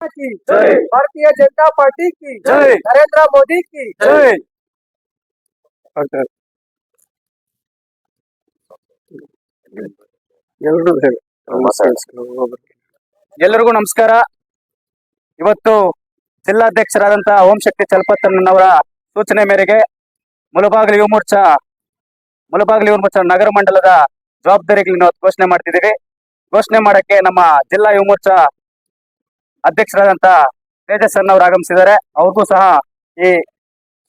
की जय। भारतीय जनता पार्टी की जय। नरेंद्र मोदी की जय। ಎಲ್ಲರಿಗೂ ನಮಸ್ಕಾರ. ಇವತ್ತು ಜಿಲ್ಲಾಧ್ಯಕ್ಷರಾದಂತಹ ಓಂ ಶಕ್ತಿ ಚಲಪತಣ್ಣನವರ ಸೂಚನೆ ಮೇರೆಗೆ ಮುಳಬಾಗಿಲು ಯುವ ಮೋರ್ಚಾ ನಗರ ಮಂಡಲದ ಜವಾಬ್ದಾರಿಗಳನ್ನು ಘೋಷಣೆ ಮಾಡ್ತಿದ್ದೀವಿ. ಘೋಷಣೆ ಮಾಡಕ್ಕೆ ನಮ್ಮ ಜಿಲ್ಲಾ ಯುವ ಮೋರ್ಚಾ ಅಧ್ಯಕ್ಷರಾದಂತ ತೇಜಸ್ ಅವರು ಆಗಮಿಸಿದ್ದಾರೆ. ಅವ್ರಿಗೂ ಸಹ ಈ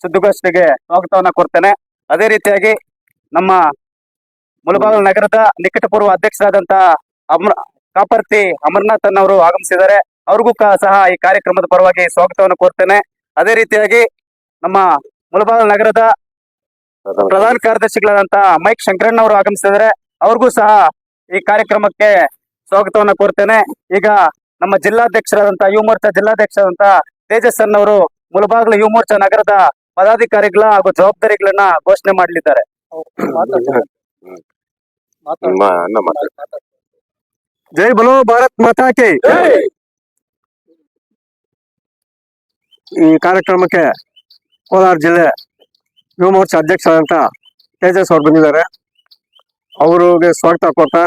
ಸುದ್ದಿಗೋಷ್ಠಿಗೆ ಸ್ವಾಗತವನ್ನ ಕೊಡ್ತೇನೆ. ಅದೇ ರೀತಿಯಾಗಿ ನಮ್ಮ ಮುಳಬಾಗಿಲು ನಗರದ ನಿಕಟಪೂರ್ವ ಅಧ್ಯಕ್ಷರಾದಂತ ಕಾಪರ್ತಿ ಅಮರನಾಥ್ ಅವರು ಆಗಮಿಸಿದ್ದಾರೆ. ಅವ್ರಿಗೂ ಸಹ ಈ ಕಾರ್ಯಕ್ರಮದ ಪರವಾಗಿ ಸ್ವಾಗತವನ್ನು ಕೋರ್ತೇನೆ. ಅದೇ ರೀತಿಯಾಗಿ ನಮ್ಮ ಮುಳಬಾಗಿಲು ನಗರದ ಪ್ರಧಾನ ಕಾರ್ಯದರ್ಶಿಗಳಾದಂತಹ ಮೈಕ್ ಶಂಕರಣ್ಣ ಅವರು ಆಗಮಿಸಿದ್ದಾರೆ. ಅವ್ರಿಗೂ ಸಹ ಈ ಕಾರ್ಯಕ್ರಮಕ್ಕೆ ಸ್ವಾಗತವನ್ನು ಕೋರ್ತೇನೆ. ಈಗ ನಮ್ಮ ಜಿಲ್ಲಾಧ್ಯಕ್ಷರಾದಂತಹ ಯುವ ಮೋರ್ಚಾ ಜಿಲ್ಲಾಧ್ಯಕ್ಷರಾದಂತಹ ತೇಜಸ್ ಅವರು ಮುಳಬಾಗಿಲು ಯುವ ಮೋರ್ಚಾ ನಗರದ ಪದಾಧಿಕಾರಿಗಳ ಹಾಗೂ ಜವಾಬ್ದಾರಿಗಳನ್ನ ಘೋಷಣೆ ಮಾಡಲಿದ್ದಾರೆ. ಜೈ ಬಲೋ ಭಾರತ್ ಮಾತಾ ಕಿ. ಈ ಕಾರ್ಯಕ್ರಮಕ್ಕೆ ಕೋಲಾರ ಜಿಲ್ಲೆ ಯುವ ಮೋರ್ಚಾ ಅಧ್ಯಕ್ಷರಾದಂತ ತೇಜಸ್ ಅವರು ಬಂದಿದ್ದಾರೆ. ಅವರಿಗೆ ಸ್ವಾಗತ ಕೊಡ್ತಾ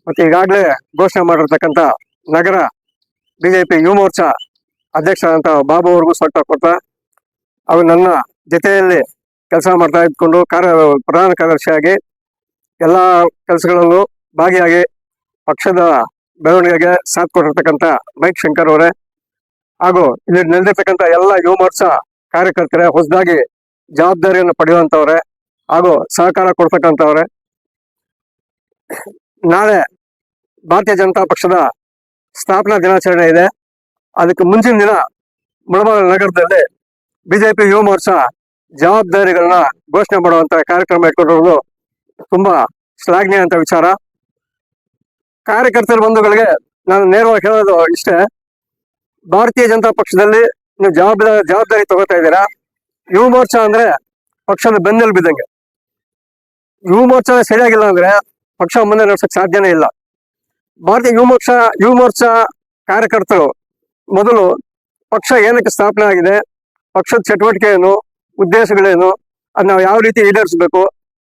ಮತ್ತೆ ಈಗಾಗಲೇ ಘೋಷಣೆ ಮಾಡಿರ್ತಕ್ಕಂಥ ನಗರ ಬಿಜೆಪಿ ಯುವ ಮೋರ್ಚಾ ಅಧ್ಯಕ್ಷರಾದಂತ ಬಾಬು ಅವ್ರಿಗೂ ಸ್ವಾಗತ ಕೊಡ್ತಾ, ಅವರು ನನ್ನ ಜೊತೆಯಲ್ಲಿ ಕೆಲಸ ಮಾಡ್ತಾ ಇದ್ಕೊಂಡು ಪ್ರಧಾನ ಕಾರ್ಯದರ್ಶಿಯಾಗಿ ಎಲ್ಲ ಕೆಲಸಗಳಲ್ಲೂ ಭಾಗಿಯಾಗಿ ಪಕ್ಷದ ಬೆಳವಣಿಗೆಗೆ ಸಾಥ್ ಕೊಟ್ಟಿರ್ತಕ್ಕಂಥ ಮೈಕ್ ಶಂಕರ್ ಅವರೇ, ಹಾಗೂ ಇಲ್ಲಿ ನೆಲೆದಿರ್ತಕ್ಕಂಥ ಎಲ್ಲ ಯುವ ಮೋರ್ಚಾ ಕಾರ್ಯಕರ್ತರೇ, ಹೊಸದಾಗಿ ಜವಾಬ್ದಾರಿಯನ್ನು ಪಡೆಯುವಂತವ್ರೆ ಹಾಗೂ ಸಹಕಾರ ಕೊಡ್ತಕ್ಕಂಥವ್ರೆ. ನಾಳೆ ಭಾರತೀಯ ಜನತಾ ಪಕ್ಷದ ಸ್ಥಾಪನಾ ದಿನಾಚರಣೆ ಇದೆ. ಅದಕ್ಕೆ ಮುಂಚಿನ ದಿನ ಮುಳಬಾಗಿಲು ನಗರದಲ್ಲಿ ಬಿಜೆಪಿ ಯುವ ಮೋರ್ಚಾ ಜವಾಬ್ದಾರಿಗಳನ್ನ ಘೋಷಣೆ ಮಾಡುವಂತ ಕಾರ್ಯಕ್ರಮ ಇಟ್ಕೊಂಡಿರೋದು ತುಂಬಾ ಶ್ಲಾಘನೀಯ ಅಂತ ವಿಚಾರ. ಕಾರ್ಯಕರ್ತರ ಬಂಧುಗಳಿಗೆ ನಾನು ನೇರವಾಗಿ ಹೇಳೋದು ಇಷ್ಟೇ, ಭಾರತೀಯ ಜನತಾ ಪಕ್ಷದಲ್ಲಿ ನೀವು ಜವಾಬ್ದಾರಿ ತಗೋತಾ ಇದ್ದೀರಾ. ಯುವ ಮೋರ್ಚಾ ಅಂದ್ರೆ ಪಕ್ಷದ ಬೆನ್ನೆಲು ಬಿದ್ದಂಗೆ. ಯುವ ಮೋರ್ಚಾ ಸರಿಯಾಗಿಲ್ಲ ಅಂದ್ರೆ ಪಕ್ಷ ಮುಂದೆ ನಡೆಸಕ್ ಸಾಧ್ಯನೇ ಇಲ್ಲ. ಭಾರತೀಯ ಯುವ ಮೋರ್ಚಾ ಕಾರ್ಯಕರ್ತರು ಮೊದಲು ಪಕ್ಷ ಏನಕ್ಕೆ ಸ್ಥಾಪನೆ ಆಗಿದೆ, ಪಕ್ಷದ ಚಟುವಟಿಕೆ ಏನು, ಉದ್ದೇಶಗಳೇನು, ಅದ್ ನಾವು ಯಾವ ರೀತಿ ಈಡೇರಿಸಬೇಕು,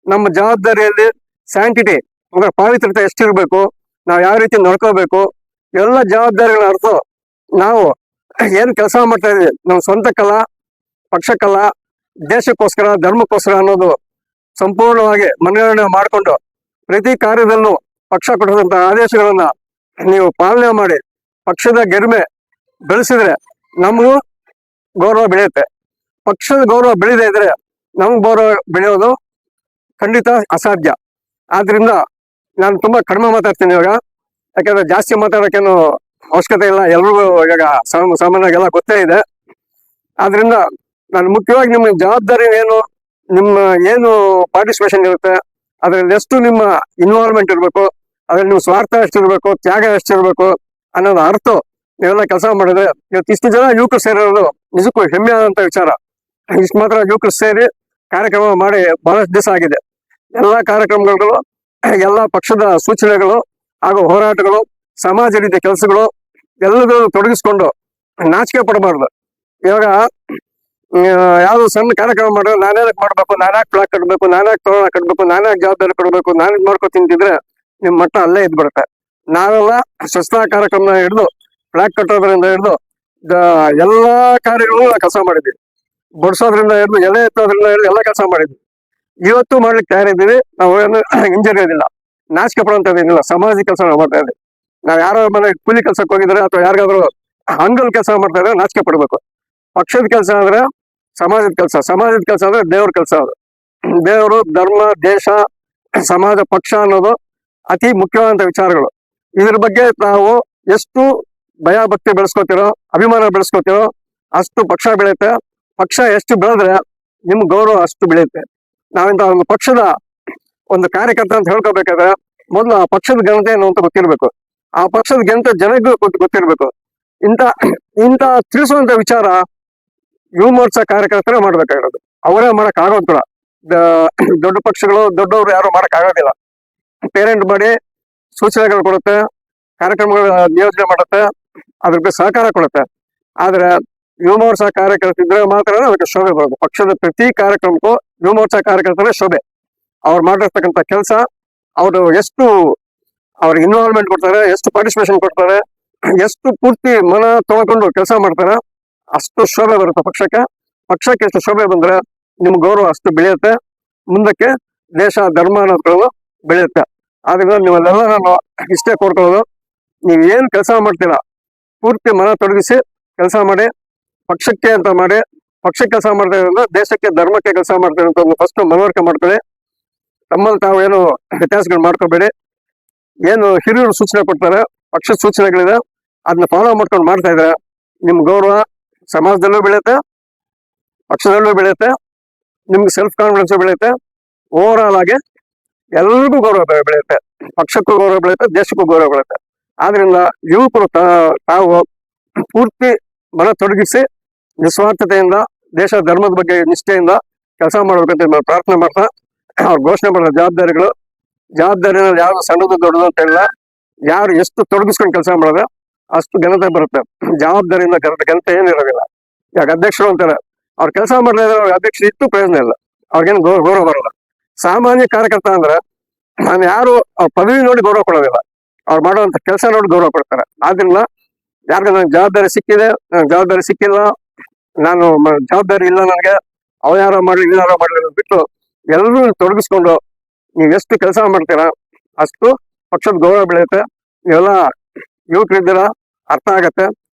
ನಮ್ಮ ಜವಾಬ್ದಾರಿಯಲ್ಲಿ ಸ್ಯಾಂಟಿಟಿ ಅಂದ್ರೆ ಪಾವಿತ್ರತೆ ಎಷ್ಟಿರ್ಬೇಕು, ನಾವು ಯಾವ ರೀತಿ ನಡ್ಕೋಬೇಕು, ಎಲ್ಲ ಜವಾಬ್ದಾರಿಗಳನ್ನ ಅರ್ಥ ನಾವು ಏನ್ ಕೆಲಸ ಮಾಡ್ತಾ ಇದೀವಿ, ನಮ್ಮ ಸ್ವಂತಕ್ಕಲ್ಲ, ಪಕ್ಷಕ್ಕಲ್ಲ, ದೇಶಕ್ಕೋಸ್ಕರ, ಧರ್ಮಕ್ಕೋಸ್ಕರ ಅನ್ನೋದು ಸಂಪೂರ್ಣವಾಗಿ ಮನಗಣನೆ ಮಾಡಿಕೊಂಡು ಪ್ರತಿ ಕಾರ್ಯದಲ್ಲೂ ಪಕ್ಷ ಕೊಟ್ಟಂತಹ ಆದೇಶಗಳನ್ನ ನೀವು ಪಾಲನೆ ಮಾಡಿ ಪಕ್ಷದ ಗೆರಿಮೆ ಬೆಳೆಸಿದ್ರೆ ನಮಗೂ ಗೌರವ ಬೆಳೆಯುತ್ತೆ. ಪಕ್ಷದ ಗೌರವ ಬೆಳೆದೇ ಇದ್ರೆ ನಮ್ಗೆ ಗೌರವ ಬೆಳೆಯೋದು ಖಂಡಿತ ಅಸಾಧ್ಯ. ಆದ್ರಿಂದ ನಾನು ತುಂಬಾ ಕಡಿಮೆ ಮಾತಾಡ್ತೀನಿ ಇವಾಗ, ಯಾಕಂದ್ರೆ ಜಾಸ್ತಿ ಮಾತಾಡೋಕ್ಕೇನು ಅವಶ್ಯಕತೆ ಇಲ್ಲ, ಎಲ್ರಿಗೂ ಇವಾಗ ಸಾಮಾನ್ಯವಾಗಿ ಎಲ್ಲ ಗೊತ್ತೇ ಇದೆ. ಆದ್ರಿಂದ ನಾನು ಮುಖ್ಯವಾಗಿ ನಿಮ್ಮ ಜವಾಬ್ದಾರಿ ಏನು, ನಿಮ್ಮ ಏನು ಪಾರ್ಟಿಸಿಪೇಷನ್ ಇರುತ್ತೆ, ಅದ್ರಲ್ಲಿ ಎಷ್ಟು ನಿಮ್ಮ ಇನ್ವಾಲ್ವ್ಮೆಂಟ್ ಇರಬೇಕು, ಅದ್ರಲ್ಲಿ ನಿಮ್ಮ ಸ್ವಾರ್ಥ ಎಷ್ಟಿರ್ಬೇಕು, ತ್ಯಾಗ ಎಷ್ಟಿರ್ಬೇಕು ಅನ್ನೋದು ಅರ್ಥ ನೀವೆಲ್ಲ ಕೆಲಸ ಮಾಡಿದ್ರೆ ಇವತ್ತು ಇಷ್ಟು ಜನ ಯುವಕರು ಸೇರಿರೋದು ನಿಜಕ್ಕೂ ಹೆಮ್ಮೆ ಆದಂತ ವಿಚಾರ. ಇಷ್ಟು ಮಾತ್ರ ಯುವಕರು ಸೇರಿ ಕಾರ್ಯಕ್ರಮ ಮಾಡಿ ಬಹಳಷ್ಟು ದಿವಸ ಆಗಿದೆ. ಎಲ್ಲಾ ಕಾರ್ಯಕ್ರಮಗಳು, ಎಲ್ಲ ಪಕ್ಷದ ಸೂಚನೆಗಳು ಹಾಗೂ ಹೋರಾಟಗಳು, ಸಮಾಜ ರೀತಿಯ ಕೆಲಸಗಳು ಎಲ್ಲದೂ ತೊಡಗಿಸ್ಕೊಂಡು ನಾಚಿಕೆ ಪಡಬಾರ್ದು. ಇವಾಗ ಯಾವ್ದು ಸಣ್ಣ ಕಾರ್ಯಕ್ರಮ ಮಾಡಿದ್ರೆ ನಾನ್ಯಾಕೆ ಮಾಡ್ಬೇಕು, ನಾನ್ಯಾಕೆ ಪ್ಲಾಕ್ ಕಟ್ಬೇಕು, ನಾನ್ಯಾಕೆ ತೋರಣ ಕಟ್ಬೇಕು, ನಾನ್ಯಾಕೆ ಜವಾಬ್ದಾರಿ ಕೊಡ್ಬೇಕು, ನಾನು ಮಾಡ್ಕೊ ತಿಂತಿದ್ರೆ ನಿಮ್ ಮಟ್ಟ ಅಲ್ಲೇ ಇದ್ಬಿಡುತ್ತೆ. ನಾವೆಲ್ಲ ಸ್ವಚ್ಛತಾ ಕಾರ್ಯಕ್ರಮ ಹಿಡಿದು ಪ್ಲಾಕ್ ಕಟ್ಟೋದ್ರಿಂದ ಹಿಡಿದು ಎಲ್ಲಾ ಕಾರ್ಯಗಳು ಕೆಲಸ ಮಾಡಿದ್ವಿ. ಬಡಿಸೋದ್ರಿಂದ ಹಿಡಿದು ಎಲೆ ಎತ್ತೋದ್ರಿಂದ ಹಿಡಿದು ಎಲ್ಲ ಕೆಲಸ ಮಾಡಿದ್ವಿ. ಇವತ್ತು ಮಾಡ್ಲಿಕ್ಕೆ ತಯಾರಿದ್ದೀವಿ. ನಾವು ಏನು ಹಿಂಜರಿಯೋದಿಲ್ಲ, ನಾಚಿಕೆ ಪಡುವಂತದ್ದೇನಿಲ್ಲ. ಸಮಾಜ ಕೆಲಸ ನಾವು ಮಾಡ್ತಾ ಇದ್ದೀವಿ. ನಾವ್ ಯಾರೋ ಮನೆ ಕೂಲಿ ಕೆಲ್ಸಕ್ಕೆ ಹೋಗಿದ್ರೆ ಅಥವಾ ಯಾರಿಗಾದ್ರು ಅಂಗಲ್ ಕೆಲಸ ಮಾಡ್ತಾ ಇದ್ರೆ ನಾಚಿಕೆ ಪಡ್ಬೇಕು. ಪಕ್ಷದ ಕೆಲಸ ಅಂದ್ರೆ ಸಮಾಜದ ಕೆಲಸ ಅಂದ್ರೆ ದೇವ್ರ ಕೆಲಸ. ಅದು ದೇವರು, ಧರ್ಮ, ದೇಶ, ಸಮಾಜ, ಪಕ್ಷ ಅನ್ನೋದು ಅತಿ ಮುಖ್ಯವಾದಂತ ವಿಚಾರಗಳು. ಇದ್ರ ಬಗ್ಗೆ ನಾವು ಎಷ್ಟು ಭಯ ಭಕ್ತಿ ಬೆಳೆಸ್ಕೋತಿರೋ, ಅಭಿಮಾನ ಬೆಳೆಸ್ಕೋತಿರೋ ಅಷ್ಟು ಪಕ್ಷ ಬೆಳೆಯುತ್ತೆ. ಪಕ್ಷ ಎಷ್ಟು ಬೆಳೆದ್ರೆ ನಿಮ್ ಗೌರವ ಅಷ್ಟು ಬೆಳೆಯುತ್ತೆ. ನಾವಿಂತ ಒಂದು ಪಕ್ಷದ ಒಂದು ಕಾರ್ಯಕರ್ತ ಅಂತ ಹೇಳ್ಕೋಬೇಕಾದ್ರೆ ಮೊದಲು ಆ ಪಕ್ಷದ ಘನತೆ ಏನು ಅಂತ ಗೊತ್ತಿರ್ಬೇಕು. ಆ ಪಕ್ಷದ ಘನತೆ ಜನಗೂ ಗೊತ್ತಿರ್ಬೇಕು. ಇಂತ ತಿಳಿಸುವಂತ ವಿಚಾರ ಯುವ ಮೋರ್ಚಾ ಕಾರ್ಯಕರ್ತರೇ ಮಾಡ್ಬೇಕಾಗಿರೋದು. ಅವರೇ ಮಾಡಕ್ ಆಗೋದಿಲ್ಲ. ದೊಡ್ಡ ಪಕ್ಷಗಳು, ದೊಡ್ಡವರು ಯಾರು ಮಾಡಕ್ ಆಗೋದಿಲ್ಲ. ಪೇರೆಂಟ್ ಮಾಡಿ ಸೂಚನೆಗಳು ಕೊಡುತ್ತೆ, ಕಾರ್ಯಕ್ರಮಗಳ ನಿಯೋಜನೆ ಮಾಡುತ್ತೆ, ಅದ್ರ ಬಗ್ಗೆ ಸಹಕಾರ ಕೊಡುತ್ತೆ. ಆದ್ರೆ ಯುವ ಮೋರ್ಚಾ ಕಾರ್ಯಕರ್ತಿದ್ರೆ ಮಾತ್ರ ಅದಕ್ಕೆ ಶೋಭೆ ಬರೋದು. ಪಕ್ಷದ ಪ್ರತಿ ಕಾರ್ಯಕ್ರಮಕ್ಕೂ ಯುವ ಮೋರ್ಚಾ ಕಾರ್ಯಕರ್ತರೇ ಶೋಭೆ. ಅವ್ರು ಮಾಡಿರ್ತಕ್ಕಂಥ ಕೆಲಸ, ಅವರು ಎಷ್ಟು ಅವ್ರಿಗೆ ಇನ್ವಾಲ್ವ್ಮೆಂಟ್ ಕೊಡ್ತಾರೆ, ಎಷ್ಟು ಪಾರ್ಟಿಸಿಪೇಷನ್ ಕೊಡ್ತಾರೆ, ಎಷ್ಟು ಪೂರ್ತಿ ಮನ ತೊಳ್ಕೊಂಡು ಕೆಲಸ ಮಾಡ್ತಾರೆ, ಅಷ್ಟು ಶೋಭೆ ಬರುತ್ತೆ ಪಕ್ಷಕ್ಕೆ. ಪಕ್ಷಕ್ಕೆ ಎಷ್ಟು ಶೋಭೆ ಬಂದ್ರೆ ನಿಮ್ ಗೌರವ ಅಷ್ಟು ಬೆಳೆಯುತ್ತೆ. ಮುಂದಕ್ಕೆ ದೇಶ ಧರ್ಮ ಅನ್ನೋದು ಬೆಳೆಯುತ್ತೆ. ಆದ್ರಿಂದ ನೀವೆಲ್ಲ ನಾನು ಇಷ್ಟೇ ಕೋರ್ಕೊಳ್ಳೋದು, ನೀವ್ ಏನ್ ಕೆಲಸ ಮಾಡ್ತೀರಾ ಪೂರ್ತಿ ಮನ ತೊಡಗಿಸಿ ಕೆಲಸ ಮಾಡಿ, ಪಕ್ಷಕ್ಕೆ ಅಂತ ಮಾಡಿ, ಪಕ್ಷಕ್ಕೆ ಕೆಲಸ ಮಾಡ್ತಾ ಇರೋದ್ರಿಂದ ದೇಶಕ್ಕೆ ಧರ್ಮಕ್ಕೆ ಕೆಲಸ ಮಾಡ್ತಾರೆ ಅಂತ ಒಂದು ಫಸ್ಟ್ ಮನವರಿಕೆ ಮಾಡ್ಕೊಳ್ಳಿ. ತಮ್ಮಲ್ಲಿ ತಾವು ಏನು ವ್ಯತ್ಯಾಸಗಳು ಮಾಡ್ಕೋಬೇಡಿ. ಏನು ಹಿರಿಯರು ಸೂಚನೆ ಕೊಡ್ತಾರೆ, ಪಕ್ಷದ ಸೂಚನೆಗಳಿದೆ, ಅದನ್ನ ಫಾಲೋ ಮಾಡ್ಕೊಂಡು ಮಾಡ್ತಾ ಇದ್ರೆ ನಿಮ್ ಗೌರವ ಸಮಾಜದಲ್ಲೂ ಬೆಳೆಯುತ್ತೆ, ಪಕ್ಷದಲ್ಲೂ ಬೆಳೆಯುತ್ತೆ, ನಿಮ್ಗೆ ಸೆಲ್ಫ್ ಕಾನ್ಫಿಡೆನ್ಸ್ ಬೆಳೆಯುತ್ತೆ. ಓವರ್ ಆಲ್ ಆಗಿ ಎಲ್ರಿಗೂ ಗೌರವ ಬೆಳೆಯುತ್ತೆ, ಪಕ್ಷಕ್ಕೂ ಗೌರವ ಬೆಳೆಯುತ್ತೆ, ದೇಶಕ್ಕೂ ಗೌರವ ಬೆಳೆಯುತ್ತೆ. ಆದ್ರಿಂದ ಯುವಕರು ತಾವು ಪೂರ್ತಿ ಮನ ತೊಡಗಿಸಿ ನಿಸ್ವಾರ್ಥತೆಯಿಂದ ದೇಶ ಧರ್ಮದ ಬಗ್ಗೆ ನಿಷ್ಠೆಯಿಂದ ಕೆಲಸ ಮಾಡ್ಬೇಕಂತ ಪ್ರಾರ್ಥನೆ ಮಾಡ್ತಾ, ಅವ್ರು ಘೋಷಣೆ ಮಾಡೋ ಜವಾಬ್ದಾರಿನಲ್ಲಿ ಯಾರು ಸಣ್ಣದು ದೊಡ್ಡದು ಅಂತ ಹೇಳಿಲ್ಲ. ಯಾರು ಎಷ್ಟು ತೊಡಗಿಸ್ಕೊಂಡು ಕೆಲಸ ಮಾಡಿದ್ರೆ ಅಷ್ಟು ಘನತೆ ಬರುತ್ತೆ. ಜವಾಬ್ದಾರಿಯಿಂದ ಘನತೆ ಏನಿರೋದಿಲ್ಲ. ಯಾಕೆ ಅಧ್ಯಕ್ಷರು ಅಂತಾರೆ, ಅವ್ರ ಕೆಲಸ ಮಾಡಿದ್ರೆ ಅಧ್ಯಕ್ಷರು ಇಟ್ಟು ಪ್ರಯೋಜನ ಇಲ್ಲ, ಅವ್ರಿಗೇನು ಗೌರವ ಬರಲ್ಲ. ಸಾಮಾನ್ಯ ಕಾರ್ಯಕರ್ತ ಅಂದ್ರೆ ನಾನು ಯಾರು ಅವ್ರ ಪದವಿ ನೋಡಿ ಗೌರವ ಕೊಡೋದಿಲ್ಲ, ಅವ್ರು ಮಾಡುವಂತ ಕೆಲಸ ನೋಡಿ ಗೌರವ ಕೊಡ್ತಾರೆ. ಆದ್ರಿಂದ ಯಾರಿಗೆ ನನಗೆ ಜವಾಬ್ದಾರಿ ಸಿಕ್ಕಿದೆ, ನನಗೆ ಜವಾಬ್ದಾರಿ ಸಿಕ್ಕಿಲ್ಲ, ನಾನು ಜವಾಬ್ದಾರಿ ಇಲ್ಲ ನನಗೆ, ಅವ ಯಾರೋ ಮಾಡ್ಲಿ ಇನ್ನಾರೋ ಮಾಡ್ಲಿ ಬಿಟ್ಟು ಎಲ್ಲರೂ ತೊಡಗಿಸ್ಕೊಂಡು ನೀವು ಎಷ್ಟು ಕೆಲಸ ಮಾಡ್ತೀರಾ ಅಷ್ಟು ಪಕ್ಷದ ಗೌರವ ಬೆಳೆಯುತ್ತೆ. ನೀವೆಲ್ಲ ಯುವಕರಿದ್ದೀರಾ, ಅರ್ಥ ಆಗತ್ತೆ.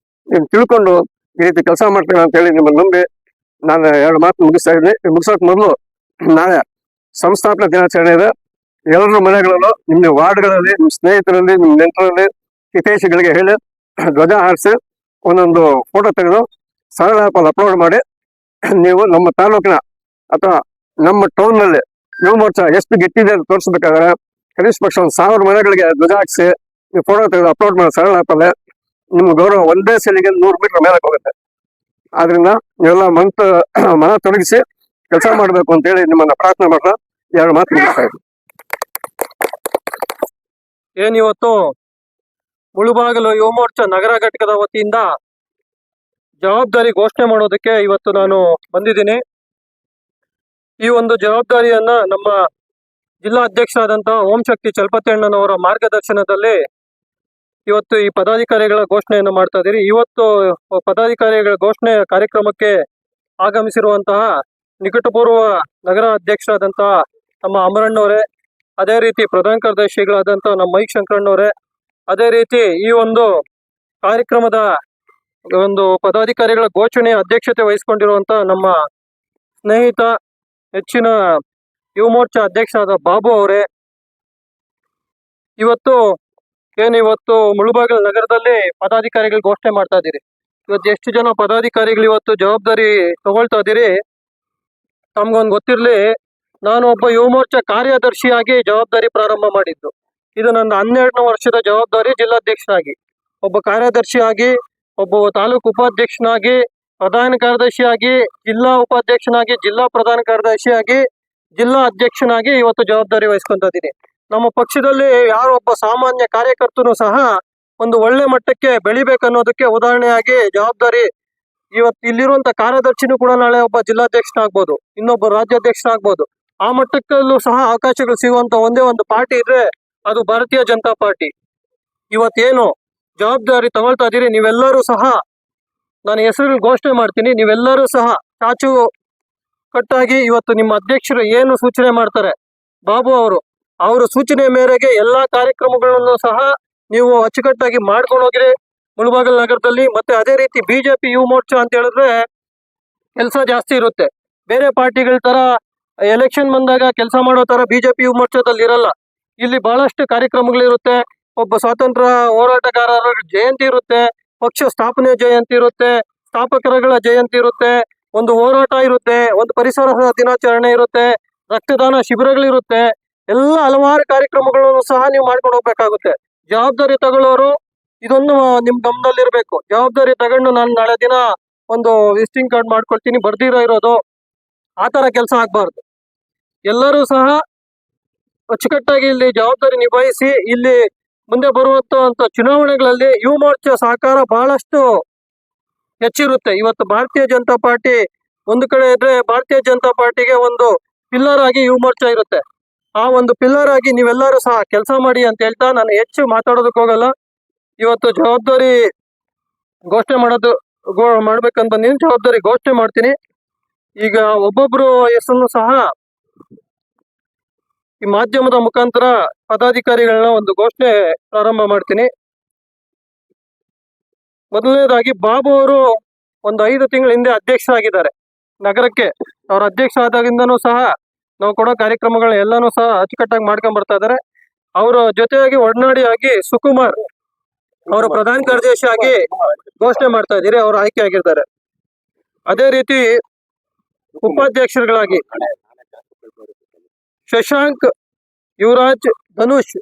ನೀವು ತಿಳ್ಕೊಂಡು ಈ ರೀತಿ ಕೆಲಸ ಮಾಡ್ತೀರಾ ಅಂತ ಹೇಳಿ ನಿಮ್ಮನ್ನು ನಂಬಿ ನಾನು 2 ಮಾತು ಮುಗಿಸ್ತಾ ಇದ್ದೀನಿ. ಮುಗಿಸೋಕ್ ಮೊದಲು ನಾಳೆ ಸಂಸ್ಥಾಪನಾ ದಿನಾಚರಣೆ ಇದೆ. ಎಲ್ಲರ ಮನೆಗಳಲ್ಲೂ ನಿಮ್ಮ ವಾರ್ಡ್ಗಳಲ್ಲಿ, ನಿಮ್ಮ ಸ್ನೇಹಿತರಲ್ಲಿ, ನಿಮ್ಮ ನೆಂಟರಲ್ಲಿ, ಹಿತೈಷಿಗಳಿಗೆ ಹೇಳಿ ಧ್ವಜ ಹಾರಿಸಿ ಒಂದೊಂದು ಫೋಟೋ ತೆಗೆದು ಸರಳ ಆ್ಯಪಲ್ಲಿ ಅಪ್ಲೋಡ್ ಮಾಡಿ, ನೀವು ನಮ್ಮ ತಾಲೂಕಿನ ಅಥವಾ ನಮ್ಮ ಟೌನ್ ನಲ್ಲಿ ಯುವ ಮೋರ್ಚಾ ಎಷ್ಟು ಗೆಟ್ಟಿದೆ ಅಂತ ತೋರಿಸ್ಬೇಕಾದ್ರೆ ಕನಿಷ್ಠ ಪಕ್ಷ 1000 ಮನೆಗಳಿಗೆ ಧ್ವಜ ಹಾಕಿಸಿ ನೀವು ಫೋಟೋ ತೆಗೆದು ಅಪ್ಲೋಡ್ ಮಾಡೋ ಸರಳ ಆ್ಯಪಲ್ಲೇ ನಿಮ್ಮ ಗೌರವ ಒಂದೇ ಸಲಿಗೆ 100 ಮೀಟರ್ ಮೇಲಕ್ಕೆ ಹೋಗುತ್ತೆ. ಆದ್ರಿಂದ ನೀವೆಲ್ಲ ಮನ ತೊಡಗಿಸಿ ಕೆಲಸ ಮಾಡಬೇಕು ಅಂತೇಳಿ ನಿಮ್ಮನ್ನ ಪ್ರಾರ್ಥನೆ ಮಾಡ್ತಾ 2 ಮಾತು ಮುಗಿಸ್ತಾ ಇದ್ದೀನಿ. ಏನಿವತ್ತು ಮುಳುಬಾಗಿಲು ಯುವ ಮೋರ್ಚಾ ನಗರ ಘಟಕದ ವತಿಯಿಂದ ಜವಾಬ್ದಾರಿ ಘೋಷಣೆ ಮಾಡೋದಕ್ಕೆ ಇವತ್ತು ನಾನು ಬಂದಿದ್ದೀನಿ. ಈ ಒಂದು ಜವಾಬ್ದಾರಿಯನ್ನ ನಮ್ಮ ಜಿಲ್ಲಾ ಅಧ್ಯಕ್ಷರಾದಂತಹ ಓಂ ಶಕ್ತಿ ಚಲಪತಿಯಣ್ಣನವರ ಮಾರ್ಗದರ್ಶನದಲ್ಲಿ ಇವತ್ತು ಈ ಪದಾಧಿಕಾರಿಗಳ ಘೋಷಣೆಯನ್ನು ಮಾಡ್ತಾ ಇದ್ದೀರಿ. ಇವತ್ತು ಪದಾಧಿಕಾರಿಗಳ ಘೋಷಣೆ ಕಾರ್ಯಕ್ರಮಕ್ಕೆ ಆಗಮಿಸಿರುವಂತಹ ನಿಕಟಪೂರ್ವ ನಗರ ಅಧ್ಯಕ್ಷರಾದಂತಹ ನಮ್ಮ ಅಮರಣ್ಣವರೇ, ಅದೇ ರೀತಿ ಪ್ರಧಾನ ಕಾರ್ಯದರ್ಶಿಗಳಾದಂತಹ ನಮ್ಮ ಮೈಕ್ ಶಂಕರಣ್ಣವರೇ, ಅದೇ ರೀತಿ ಈ ಒಂದು ಕಾರ್ಯಕ್ರಮದ ಒಂದು ಪದಾಧಿಕಾರಿಗಳ ಘೋಷಣೆ ಅಧ್ಯಕ್ಷತೆ ವಹಿಸಿಕೊಂಡಿರುವಂತಹ ನಮ್ಮ ಸ್ನೇಹಿತ ಹೆಚ್ಚಿನ ಯುವ ಮೋರ್ಚಾ ಅಧ್ಯಕ್ಷರಾದ ಬಾಬು ಅವರೇ, ಇವತ್ತು ಮುಳುಬಾಗಿಲು ನಗರದಲ್ಲಿ ಪದಾಧಿಕಾರಿಗಳು ಘೋಷಣೆ ಮಾಡ್ತಾ ಇದ್ದೀರಿ. ಇವತ್ತು ಎಷ್ಟು ಜನ ಪದಾಧಿಕಾರಿಗಳು ಇವತ್ತು ಜವಾಬ್ದಾರಿ ತಗೊಳ್ತಾ ಇದ್ದೀರಿ ತಮ್ಗೊಂದು ಗೊತ್ತಿರ್ಲಿ. ನಾನು ಒಬ್ಬ ಯುವ ಮೋರ್ಚಾ ಕಾರ್ಯದರ್ಶಿಯಾಗಿ ಜವಾಬ್ದಾರಿ ಪ್ರಾರಂಭ ಮಾಡಿದ್ದು. ಇದು ನನ್ನ 12ನೇ ವರ್ಷದ ಜವಾಬ್ದಾರಿ ಜಿಲ್ಲಾಧ್ಯಕ್ಷನಾಗಿ, ಒಬ್ಬ ಕಾರ್ಯದರ್ಶಿಯಾಗಿ, ಒಬ್ಬ ತಾಲೂಕು ಉಪಾಧ್ಯಕ್ಷನಾಗಿ, ಪ್ರಧಾನ ಕಾರ್ಯದರ್ಶಿಯಾಗಿ, ಜಿಲ್ಲಾ ಉಪಾಧ್ಯಕ್ಷನಾಗಿ, ಜಿಲ್ಲಾ ಪ್ರಧಾನ ಕಾರ್ಯದರ್ಶಿಯಾಗಿ, ಜಿಲ್ಲಾ ಅಧ್ಯಕ್ಷನಾಗಿ ಇವತ್ತು ಜವಾಬ್ದಾರಿ ವಹಿಸ್ಕೊಂತ ಇದ್ದೀನಿ. ನಮ್ಮ ಪಕ್ಷದಲ್ಲಿ ಯಾರೊಬ್ಬ ಸಾಮಾನ್ಯ ಕಾರ್ಯಕರ್ತನು ಸಹ ಒಂದು ಒಳ್ಳೆ ಮಟ್ಟಕ್ಕೆ ಬೆಳಿಬೇಕನ್ನೋದಕ್ಕೆ ಉದಾಹರಣೆಯಾಗಿ ಜವಾಬ್ದಾರಿ ಇವತ್ತು ಇಲ್ಲಿರುವಂತ ಕಾರ್ಯದರ್ಶಿನೂ ಕೂಡ ನಾಳೆ ಒಬ್ಬ ಜಿಲ್ಲಾಧ್ಯಕ್ಷನಾಗ್ಬೋದು, ಇನ್ನೊಬ್ಬ ರಾಜ್ಯಾಧ್ಯಕ್ಷನಾಗ್ಬೋದು. ಆ ಮಟ್ಟಕ್ಕಲ್ಲೂ ಸಹ ಅವಕಾಶಗಳು ಸಿಗುವಂತ ಒಂದೇ ಒಂದು ಪಾರ್ಟಿ ಇದ್ರೆ ಅದು ಭಾರತೀಯ ಜನತಾ ಪಾರ್ಟಿ. ಇವತ್ತೇನು ಜವಾಬ್ದಾರಿ ತಗೊಳ್ತಾ ಇದೀರಿ ನೀವೆಲ್ಲರೂ ಸಹ, ನಾನು ಹೆಸರು ಘೋಷಣೆ ಮಾಡ್ತೀನಿ, ನೀವೆಲ್ಲರೂ ಸಹ ಚಾಚು ಕಟ್ಟಾಗಿ ಇವತ್ತು ನಿಮ್ಮ ಅಧ್ಯಕ್ಷರು ಏನು ಸೂಚನೆ ಮಾಡ್ತಾರೆ ಬಾಬು ಅವರ ಸೂಚನೆ ಮೇರೆಗೆ ಎಲ್ಲಾ ಕಾರ್ಯಕ್ರಮಗಳನ್ನು ಸಹ ನೀವು ಅಚ್ಚುಕಟ್ಟಾಗಿ ಮಾಡ್ಕೊಂಡು ಹೋಗಿರಿ ಮುಳುಬಾಗಿಲು ನಗರದಲ್ಲಿ. ಮತ್ತೆ ಅದೇ ರೀತಿ ಬಿಜೆಪಿ ಯುವ ಮೋರ್ಚಾ ಅಂತ ಹೇಳಿದ್ರೆ ಕೆಲಸ ಜಾಸ್ತಿ ಇರುತ್ತೆ. ಬೇರೆ ಪಾರ್ಟಿಗಳ ತರ ಎಲೆಕ್ಷನ್ ಬಂದಾಗ ಕೆಲಸ ಮಾಡೋ ತರ ಬಿಜೆಪಿ ಯುವ ಮೋರ್ಚಾದಲ್ಲಿ ಇರಲ್ಲ. ಇಲ್ಲಿ ಬಹಳಷ್ಟು ಕಾರ್ಯಕ್ರಮಗಳಿರುತ್ತೆ. ಒಬ್ಬ ಸ್ವಾತಂತ್ರ್ಯ ಹೋರಾಟಗಾರರ ಜಯಂತಿ ಇರುತ್ತೆ, ಪಕ್ಷ ಸ್ಥಾಪನೆ ಜಯಂತಿ ಇರುತ್ತೆ, ಸ್ಥಾಪಕರುಗಳ ಜಯಂತಿ ಇರುತ್ತೆ, ಒಂದು ಹೋರಾಟ ಇರುತ್ತೆ, ಒಂದು ಪರಿಸರ ದಿನಾಚರಣೆ ಇರುತ್ತೆ, ರಕ್ತದಾನ ಶಿಬಿರಗಳಿರುತ್ತೆ. ಎಲ್ಲ ಹಲವಾರು ಕಾರ್ಯಕ್ರಮಗಳನ್ನು ಸಹ ನೀವು ಮಾಡ್ಕೊಂಡು ಹೋಗ್ಬೇಕಾಗುತ್ತೆ. ಜವಾಬ್ದಾರಿ ತಗೊಳ್ಳೋರು ಇದೊಂದು ನಿಮ್ ಗಮನದಲ್ಲಿರ್ಬೇಕು. ಜವಾಬ್ದಾರಿ ತಗೊಂಡು ನಾನು ನಾಳೆ ದಿನ ಒಂದು ವಿಸಿಟಿಂಗ್ ಕಾರ್ಡ್ ಮಾಡ್ಕೊಳ್ತೀನಿ ಬರ್ದಿರೋದು ಆ ತರ ಕೆಲಸ ಆಗ್ಬಾರ್ದು. ಎಲ್ಲರೂ ಸಹ ಅಚ್ಚುಕಟ್ಟಾಗಿ ಇಲ್ಲಿ ಜವಾಬ್ದಾರಿ ನಿಭಾಯಿಸಿ ಇಲ್ಲಿ ಮುಂದೆ ಬರುವಂತ ಚುನಾವಣೆಗಳಲ್ಲಿ ಯುವ ಮೋರ್ಚಾ ಸಹಕಾರ ಬಹಳಷ್ಟು ಹೆಚ್ಚಿರುತ್ತೆ. ಇವತ್ತು ಭಾರತೀಯ ಜನತಾ ಪಾರ್ಟಿ ಒಂದು ಕಡೆ ಇದ್ರೆ ಭಾರತೀಯ ಜನತಾ ಪಾರ್ಟಿಗೆ ಒಂದು ಪಿಲ್ಲರ್ ಆಗಿ ಯುವ ಮೋರ್ಚಾ ಇರುತ್ತೆ. ಆ ಒಂದು ಪಿಲ್ಲರ್ ಆಗಿ ನೀವೆಲ್ಲರೂ ಸಹ ಕೆಲಸ ಮಾಡಿ ಅಂತ ಹೇಳ್ತಾ ನಾನು ಹೆಚ್ಚು ಮಾತಾಡೋದಕ್ಕೆ ಹೋಗಲ್ಲ. ಇವತ್ತು ಜವಾಬ್ದಾರಿ ಘೋಷಣೆ ಮಾಡ್ಬೇಕಂತ ಬಂದಿನಿ. ಜವಾಬ್ದಾರಿ ಘೋಷಣೆ ಮಾಡ್ತೀನಿ. ಈಗ ಒಬ್ಬೊಬ್ರು ಹೆಸರನ್ನು ಸಹ ಈ ಮಾಧ್ಯಮದ ಮುಖಾಂತರ ಪದಾಧಿಕಾರಿಗಳನ್ನ ಒಂದು ಘೋಷಣೆ ಪ್ರಾರಂಭ ಮಾಡ್ತೀನಿ. ಮೊದಲನೇದಾಗಿ ಬಾಬು ಅವರು ಒಂದು 5 ತಿಂಗಳ ಹಿಂದೆ ಅಧ್ಯಕ್ಷರಾಗಿದ್ದಾರೆ ನಗರಕ್ಕೆ. ಅವ್ರ ಅಧ್ಯಕ್ಷ ಆದಾಗಿಂದನೂ ಸಹ ನಾವು ಕೊಡೋ ಕಾರ್ಯಕ್ರಮಗಳು ಎಲ್ಲಾನು ಸಹ ಅಚ್ಚುಕಟ್ಟಾಗಿ ಮಾಡ್ಕೊಂಡ್ ಬರ್ತಾ ಇದಾರೆ. ಅವರ ಜೊತೆಯಾಗಿ ಒಡನಾಡಿಯಾಗಿ ಸುಕುಮಾರ್ ಅವರು ಪ್ರಧಾನ ಕಾರ್ಯದರ್ಶಿ ಆಗಿ ಘೋಷಣೆ ಮಾಡ್ತಾ ಇದ್ದೀರಿ. ಅವರು ಆಯ್ಕೆ ಆಗಿರ್ತಾರೆ. ಅದೇ ರೀತಿ ಉಪಾಧ್ಯಕ್ಷರುಗಳಾಗಿ ಶಶಾಂಕ್, ಯುವರಾಜ್, ಧನುಷ್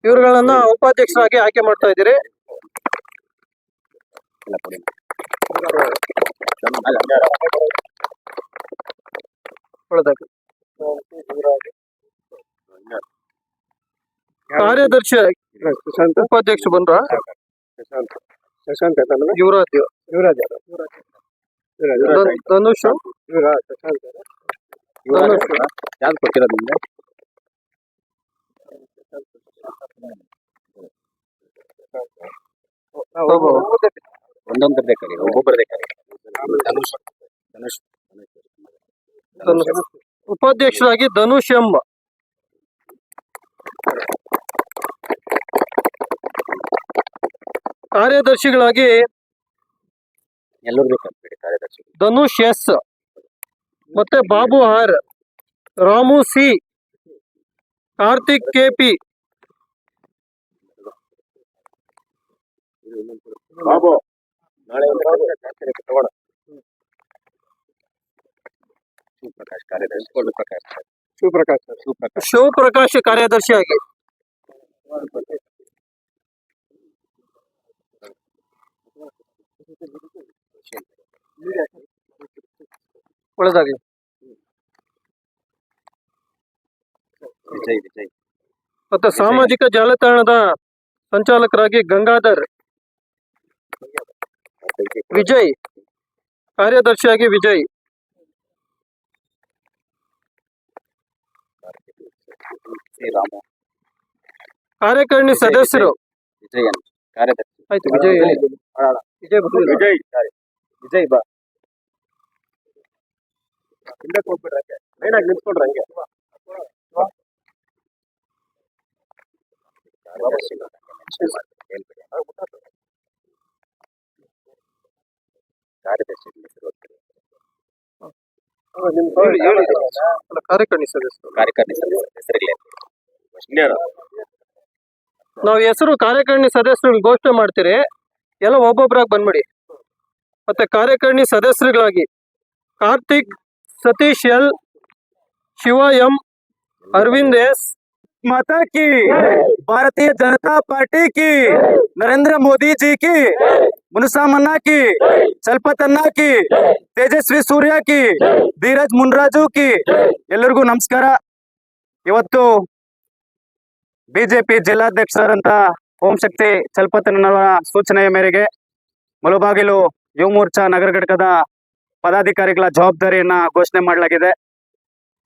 ಇವ್ರುಗಳನ್ನ ಉಪಾಧ್ಯಕ್ಷರಾಗಿ ಆಯ್ಕೆ ಮಾಡ್ತಾ ಇದ್ದೀರಿ. ಒಳ್ಳೆದಾಗ್ಲಿ. ಕಾರ್ಯದರ್ಶಿ ಉಪಾಧ್ಯಕ್ಷ ಬಂದ್ರ ಯುವರಾಜ್, ಧನುಷ್, ಯಾವ್ದು ಕೊಟ್ಟಿರೋದು ನಿಮ್ಗೆ? ಒಂದೊಂದು ಬೇಕಾಗಿ ಒಬ್ಬೊಬ್ಬರದೇ ಕರಿ. ಉಪಾಧ್ಯಕ್ಷರಾಗಿ ಧನುಷ್ ಎಂ. ಕಾರ್ಯದರ್ಶಿಗಳಾಗಿ ಎಲ್ಲರೂ ಬೇಕಾಗ್ಬೇಡಿ ಕಾರ್ಯದರ್ಶಿ. ಧನುಷ್ ಎಸ್, ಮತ್ತೆ Babu R, Ramu C, Karthik KP, Babu ನಾಳೆ ತಗೋಣ. ಶಿವಪ್ರಕಾಶ್ ಕಾರ್ಯದರ್ಶಿ. ಶಿವಪ್ರಕಾಶ್ ಕಾರ್ಯದರ್ಶಿಯಾಗಿ ಒಳ್ಳೆದಾಗ್ಲಿ. ವಿಜಯ್ ಮತ್ತೆ ಸಾಮಾಜಿಕ ಜಾಲತಾಣದ ಸಂಚಾಲಕರಾಗಿ ಗಂಗಾಧರ್, ವಿಜಯ್ ಕಾರ್ಯದರ್ಶಿಯಾಗಿ ವಿಜಯ್, ಶ್ರೀರಾಮು ಕಾರ್ಯಕಾರಿಣಿ ಸದಸ್ಯರು ವಿಜಯನ್ ಕಾರ್ಯದರ್ಶಿ. ಆಯ್ತು ವಿಜಯ್ ಹೇಳಿ. ವಿಜಯ್ ಬಾ ಹಿಂದಕ್ಕೆ ಹೋಗ್ಬಿಡ್ರಂಗೆ ಲೈನಾಗಿ ನಿಂತ್ಕೊಂಡ್ರಂಗೆ. ಕಾರ್ಯಕಾರಿಣಿ ಸದಸ್ಯರು ಹೆಸರುಗಳೇ ನಾವು ಹೆಸರು ಕಾರ್ಯಕಾರಿಣಿ ಸದಸ್ಯರು ಘೋಷಣೆ ಮಾಡ್ತೀರಿ. ಎಲ್ಲ ಒಬ್ಬೊಬ್ಬರಾಗಿ ಬಂದ್ಬಿಡಿ. ಮತ್ತೆ ಕಾರ್ಯಕಾರಿಣಿ ಸದಸ್ಯರುಗಳಾಗಿ Karthik, Satish L, Shiva M, Aravind S, माता की, भारतीय जनता पार्टी की, नरेंद्र मोदी जी की, मुनुसा मन्ना की, चलपतन्ना की, तेजस्वी सूर्य की, धीरज मुनराजु की. ಎಲ್ಲರಿಗೂ ನಮಸ್ಕಾರ. ಇವತ್ತು ಬಿಜೆಪಿ ಜಿಲ್ಲಾಧ್ಯಕ್ಷರಾದಂತ ಓಂಶಕ್ತಿ ಚಲಪತನ್ನವರ ಸೂಚನೆಯ ಮೇರೆಗೆ ಮುಳಬಾಗಿಲು ಯುವ ಮೋರ್ಚಾ ನಗರ ಘಟಕದ ಪದಾಧಿಕಾರಿಗಳ ಜವಾಬ್ದಾರಿಯನ್ನ ಘೋಷಣೆ ಮಾಡಲಾಗಿದೆ.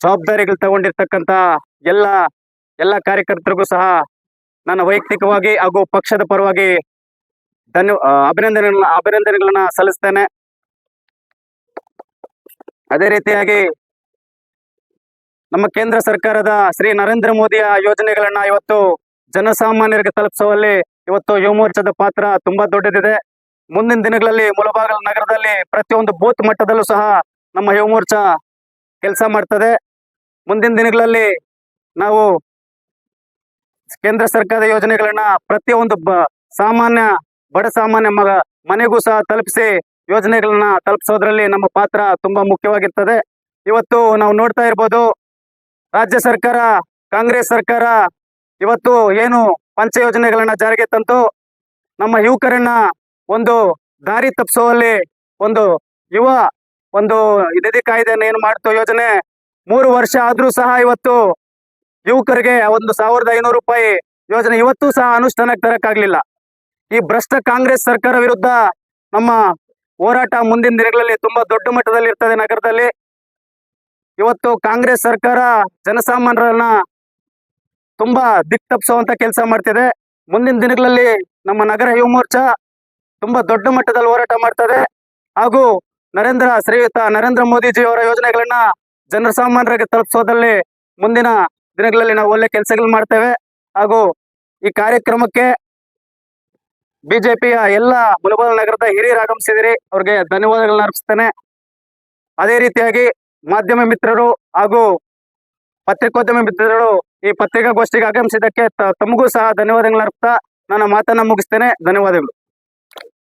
ಜವಾಬ್ದಾರಿಗಳು ತಗೊಂಡಿರ್ತಕ್ಕಂತ ಎಲ್ಲ ಕಾರ್ಯಕರ್ತರಿಗೂ ಸಹ ನನ್ನ ವೈಯಕ್ತಿಕವಾಗಿ ಹಾಗೂ ಪಕ್ಷದ ಪರವಾಗಿ ಅಭಿನಂದನೆಗಳನ್ನ ಸಲ್ಲಿಸ್ತೇನೆ. ಅದೇ ರೀತಿಯಾಗಿ ನಮ್ಮ ಕೇಂದ್ರ ಸರ್ಕಾರದ ಶ್ರೀ ನರೇಂದ್ರ ಮೋದಿಯ ಯೋಜನೆಗಳನ್ನ ಇವತ್ತು ಜನಸಾಮಾನ್ಯರಿಗೆ ತಲುಪಿಸುವಲ್ಲಿ ಇವತ್ತು ಯುವ ಮೋರ್ಚಾದ ಪಾತ್ರ ತುಂಬಾ ದೊಡ್ಡದಿದೆ. ಮುಂದಿನ ದಿನಗಳಲ್ಲಿ ಮುಳಬಾಗಿಲು ನಗರದಲ್ಲಿ ಪ್ರತಿಯೊಂದು ಬೂತ್ ಮಟ್ಟದಲ್ಲೂ ಸಹ ನಮ್ಮ ಯುವ ಮೋರ್ಚಾ ಕೆಲಸ ಮಾಡ್ತದೆ. ಮುಂದಿನ ದಿನಗಳಲ್ಲಿ ನಾವು ಕೇಂದ್ರ ಸರ್ಕಾರದ ಯೋಜನೆಗಳನ್ನ ಪ್ರತಿಯೊಂದು ಬಡ ಸಾಮಾನ್ಯ ಮನೆಗೂ ಸಹ ತಲುಪಿಸಿ ಯೋಜನೆಗಳನ್ನ ತಲುಪಿಸೋದ್ರಲ್ಲಿ ನಮ್ಮ ಪಾತ್ರ ತುಂಬಾ ಮುಖ್ಯವಾಗಿರ್ತದೆ. ಇವತ್ತು ನಾವು ನೋಡ್ತಾ ಇರ್ಬೋದು, ರಾಜ್ಯ ಸರ್ಕಾರ, ಕಾಂಗ್ರೆಸ್ ಸರ್ಕಾರ ಇವತ್ತು ಏನು ಪಂಚ ಯೋಜನೆಗಳನ್ನ ಜಾರಿಗೆ ತಂತು ನಮ್ಮ ಯುವಕರನ್ನ ಒಂದು ದಾರಿ ತಪ್ಪಿಸುವಲ್ಲಿ ಒಂದು ನಿಧಿ ಕಾಯ್ದೆಯನ್ನು ಏನು ಮಾಡ್ತು ಯೋಜನೆ 3 ವರ್ಷ ಆದ್ರೂ ಸಹ ಇವತ್ತು ಯುವಕರಿಗೆ ಒಂದು ₹1,500 ಯೋಜನೆ ಇವತ್ತು ಸಹ ಅನುಷ್ಠಾನಕ್ಕೆ ತರಕ್ಕಾಗ್ಲಿಲ್ಲ. ಈ ಭ್ರಷ್ಟ ಕಾಂಗ್ರೆಸ್ ಸರ್ಕಾರ ವಿರುದ್ಧ ನಮ್ಮ ಹೋರಾಟ ಮುಂದಿನ ದಿನಗಳಲ್ಲಿ ತುಂಬಾ ದೊಡ್ಡ ಮಟ್ಟದಲ್ಲಿ ಇರ್ತದೆ. ನಗರದಲ್ಲಿ ಇವತ್ತು ಕಾಂಗ್ರೆಸ್ ಸರ್ಕಾರ ಜನಸಾಮಾನ್ಯರನ್ನ ತುಂಬಾ ದಿಕ್ ತಪ್ಪಿಸುವಂತ ಕೆಲಸ ಮಾಡ್ತಿದೆ. ಮುಂದಿನ ದಿನಗಳಲ್ಲಿ ನಮ್ಮ ನಗರ ಯುವ ಮೋರ್ಚಾ ತುಂಬಾ ದೊಡ್ಡ ಮಟ್ಟದಲ್ಲಿ ಹೋರಾಟ ಮಾಡ್ತದೆ ಹಾಗೂ ಶ್ರೀಯುತ ನರೇಂದ್ರ ಮೋದಿಜಿ ಅವರ ಯೋಜನೆಗಳನ್ನ ಜನಸಾಮಾನ್ಯರಿಗೆ ತಲುಪಿಸೋದಲ್ಲಿ ಮುಂದಿನ ದಿನಗಳಲ್ಲಿ ನಾವು ಒಳ್ಳೆ ಕೆಲಸಗಳು ಮಾಡ್ತೇವೆ. ಹಾಗೂ ಈ ಕಾರ್ಯಕ್ರಮಕ್ಕೆ ಬಿಜೆಪಿಯ ಎಲ್ಲ ಮುಳಬಾಗಿಲು ನಗರದ ಹಿರಿಯರು ಆಗಮಿಸಿದಿರಿ, ಅವ್ರಿಗೆ ಧನ್ಯವಾದಗಳನ್ನ ಅರ್ಪಿಸ್ತೇನೆ. ಅದೇ ರೀತಿಯಾಗಿ ಮಾಧ್ಯಮ ಮಿತ್ರರು ಹಾಗೂ ಪತ್ರಿಕೋದ್ಯಮ ಮಿತ್ರರು ಈ ಪತ್ರಿಕಾಗೋಷ್ಠಿಗೆ ಆಗಮಿಸಿದ್ದಕ್ಕೆ ತಮಗೂ ಸಹ ಧನ್ಯವಾದಗಳನ್ನ ಅರ್ಪಿಸ್ತಾ ನನ್ನ ಮಾತನ್ನ ಮುಗಿಸ್ತೇನೆ. ಧನ್ಯವಾದಗಳು.